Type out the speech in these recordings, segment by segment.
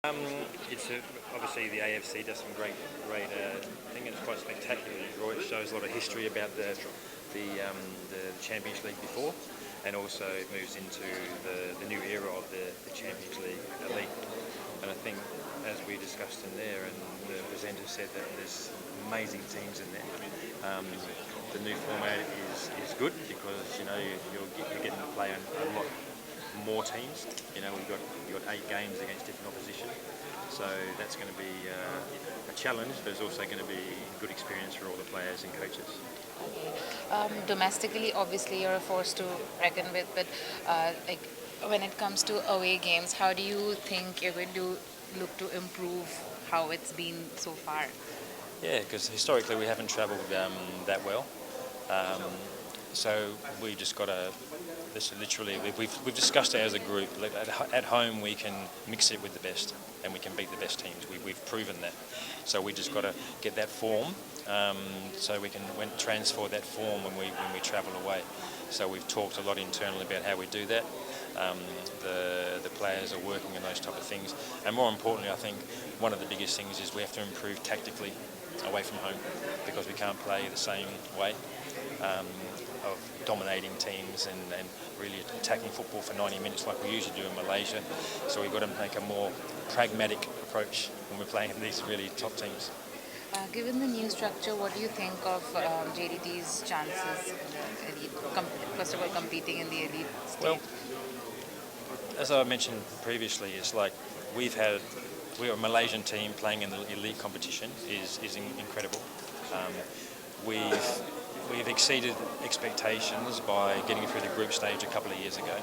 It's obviously the AFC does some great thing, and it's quite spectacular. It shows a lot of history about the Champions League before, and also it moves into the new era of the Champions League elite. And I think, as we discussed in there, and the presenter said that there's amazing teams in there. The new format is good because you're getting to play a lot more teams. We've got 8 games against different opposition, so that's going to be a challenge, but it's also going to be a good experience for all the players and coaches. Domestically, obviously, you're a force to reckon with, but like when it comes to away games, how do you think you're going to look to improve how it's been so far? Yeah, because historically we haven't travelled that well. So we just got to. This literally, we've discussed it as a group. Like at home, we can mix it with the best, and we can beat the best teams. We've proven that. So we just got to get that form, so we can transfer that form when we travel away. So we've talked a lot internally about how we do that. The players are working on those type of things, and more importantly, I think one of the biggest things is we have to improve tactically away from home, because we can't play the same way of dominating teams and really attacking football for 90 minutes like we usually do in Malaysia. So we've got to make a more pragmatic approach when we're playing these really top teams. Given the new structure, what do you think of JDT's chances in the elite? First of all, competing in the elite stage? Well, as I mentioned previously, it's like we're a Malaysian team playing in the elite competition is incredible. We've exceeded expectations by getting through the group stage a couple of years ago.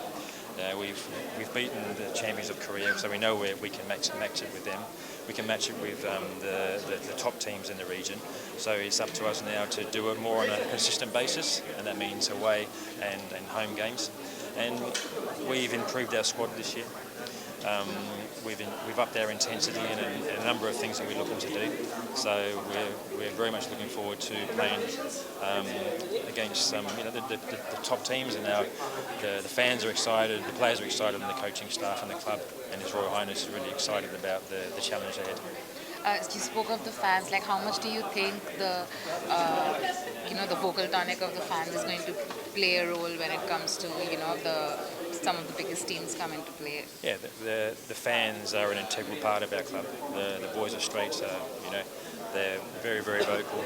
We've beaten the champions of Korea, so we know where we can match it with them. We can match it with the top teams in the region. So it's up to us now to do it more on a consistent basis, and that means away and home games. And we've improved our squad this year. We've upped our intensity and a number of things that we're looking to do. So we're very much looking forward to playing against the top teams, and the fans are excited, the players are excited, and the coaching staff and the club and His Royal Highness is really excited about the challenge ahead. You spoke of the fans. Like, how much do you think the vocal tonic of the fans is going to play a role when it comes to some of the biggest teams come into play? Yeah, the fans are an integral part of our club. The boys are straight, they're very, very vocal,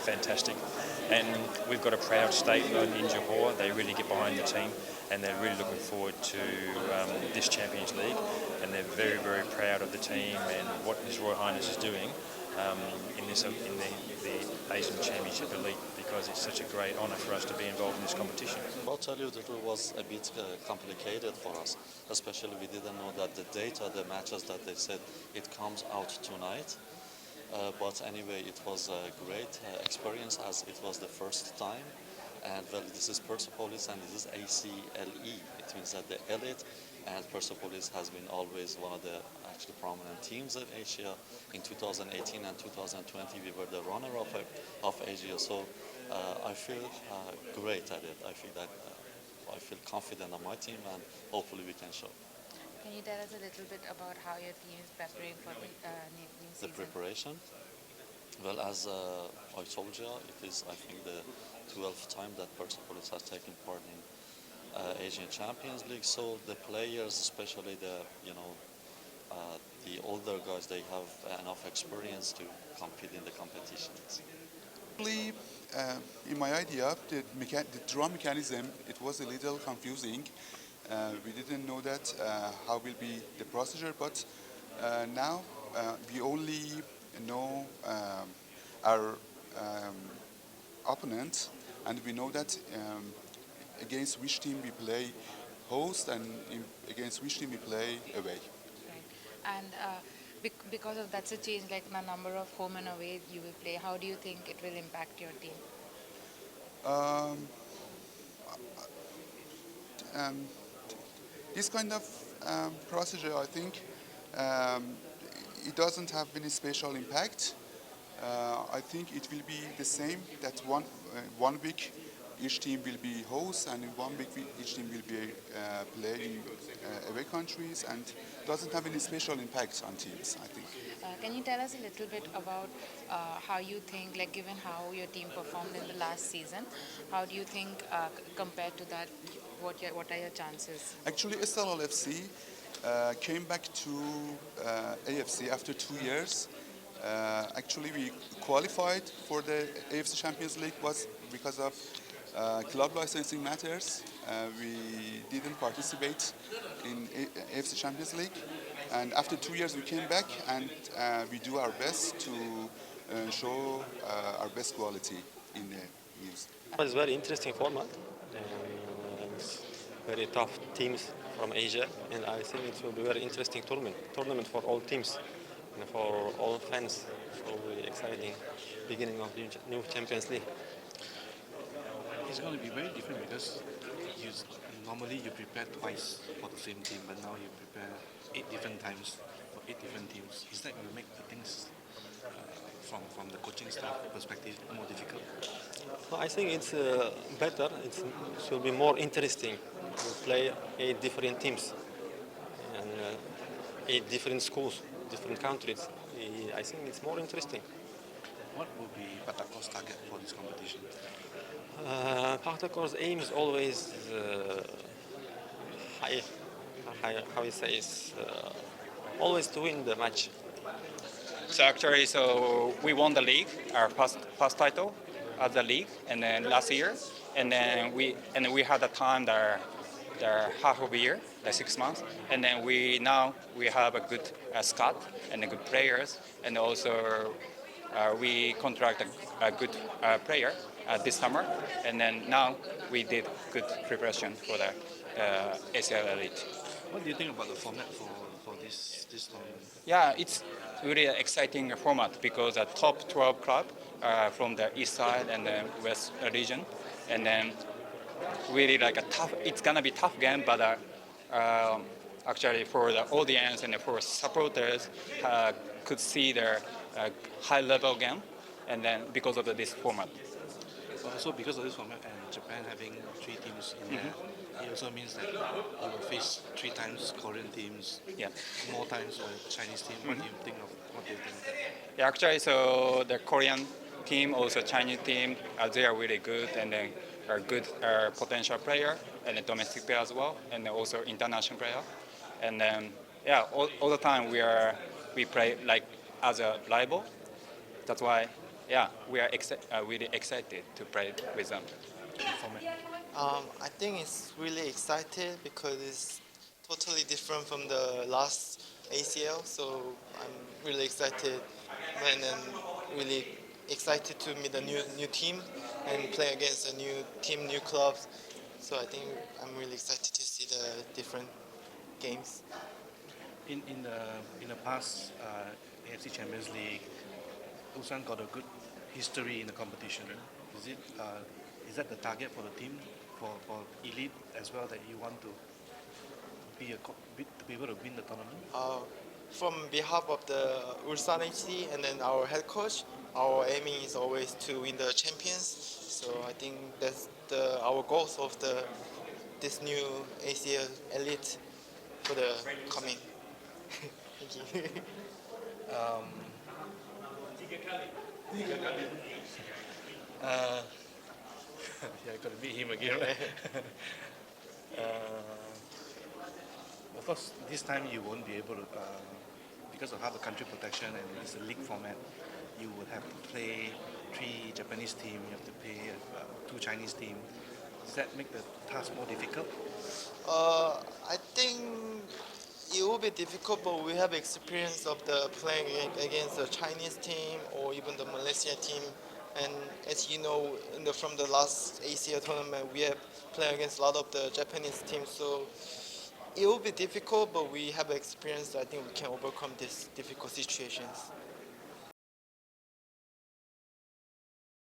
fantastic. And we've got a proud state in Johor. They really get behind the team, and they're really looking forward to this Champions League. And they're very, very proud of the team and what His Royal Highness is doing in the Asian Championship Elite, because it's such a great honour for us to be involved in this competition. I'll tell you that it was a bit complicated for us, especially we didn't know that the date of the matches that they said it comes out tonight. But anyway, it was a great experience, as it was the first time. And well, this is Persepolis and this is ACLE. It means that the elite, and Persepolis has been always one of the actually prominent teams in Asia. In 2018 and 2020, we were the runner-up of Asia. So I feel great at it. I feel confident on my team, and hopefully we can show. Can you tell us a little bit about how your team is preparing for the new season? The preparation? Well, as I told you, it is, I think, the 12th time that Persepolis has taken part in Asian Champions League. So the players, especially the older guys, they have enough experience to compete in the competitions. In my idea, the draw mechanism, it was a little confusing. We didn't know that how will be the procedure, but now we only know our opponent, and we know that against which team we play host and against which team we play away. Right. And because of that's a change, like the number of home and away you will play, how do you think it will impact your team? This kind of procedure, I think, it doesn't have any special impact. I think it will be the same that one week each team will be hosts, and in 1 week each team will be playing away countries, and doesn't have any special impact on teams, I think. Can you tell us a little bit about how you think, like given how your team performed in the last season, how do you think compared to that, what are your chances? Actually, Esteghlal FC came back to AFC after 2 years. Actually, we qualified for the AFC Champions League was because of club licensing matters. We didn't participate in AFC Champions League, and after 2 years we came back, and we do our best to show our best quality in the news. It's very interesting format. It's very tough teams from Asia, and I think it will be very interesting tournament for all teams and for all fans. It will be exciting beginning of the new Champions League. It's going to be very different because normally you prepare twice for the same team, but now you prepare 8 different times for 8 different teams. Is that going to make the things from the coaching staff perspective more difficult? Well, I think it's better. It will be more interesting to play 8 different teams and 8 different schools, different countries. I think it's more interesting. What will be Pakhtakor's target for this competition? Pakhtakor's aim is always how you say is always to win the match. So actually, we won the league, our past title of the league, and then last year, and then we had a time there half of a year, like 6 months, and then we have a good squad and good players, and also we contract a good player this summer, and then now we did good preparation for the ACL Elite. What do you think about the format for this tournament? Yeah, it's really an exciting format because the top 12 club from the east side and the west region, and then really like a tough. It's gonna be tough game, but actually for the audience and for supporters could see their high level game, and then because of this format. Also because of this format and Japan having 3 teams in there, it also means that you will face 3 times Korean teams, Yeah. more times Chinese team. What do you think of that? Yeah, actually, so the Korean team, also Chinese team, they are really good, and then are good potential player, and a domestic player as well, and also international player. And then all the time we play like as a rival. That's why we are really excited to play with them. I think it's really excited because it's totally different from the last ACL. So I'm really excited and then really excited to meet a new team and play against a new team, new clubs. So I think I'm really excited to see the different games. In the past AFC Champions League, Ulsan got a good history in the competition. Is that the target for the team, for elite as well, that you want to be able to win the tournament? From behalf of the Ulsan FC and then our head coach, our aim is always to win the champions. So I think that's our goals of this new ACL elite for the coming. Thank you. Yeah, I got to meet him again. Of course, this time you won't be able to, because of how the country protection and it's a league format, you would have to play 3 Japanese teams, you have to play 2 Chinese teams. Does that make the task more difficult? I think it will be difficult, but we have experience of the playing against the Chinese team or even the Malaysia team. And as you know, from the last ACL tournament, we have played against a lot of the Japanese teams. So it will be difficult, but we have experience. I think we can overcome these difficult situations.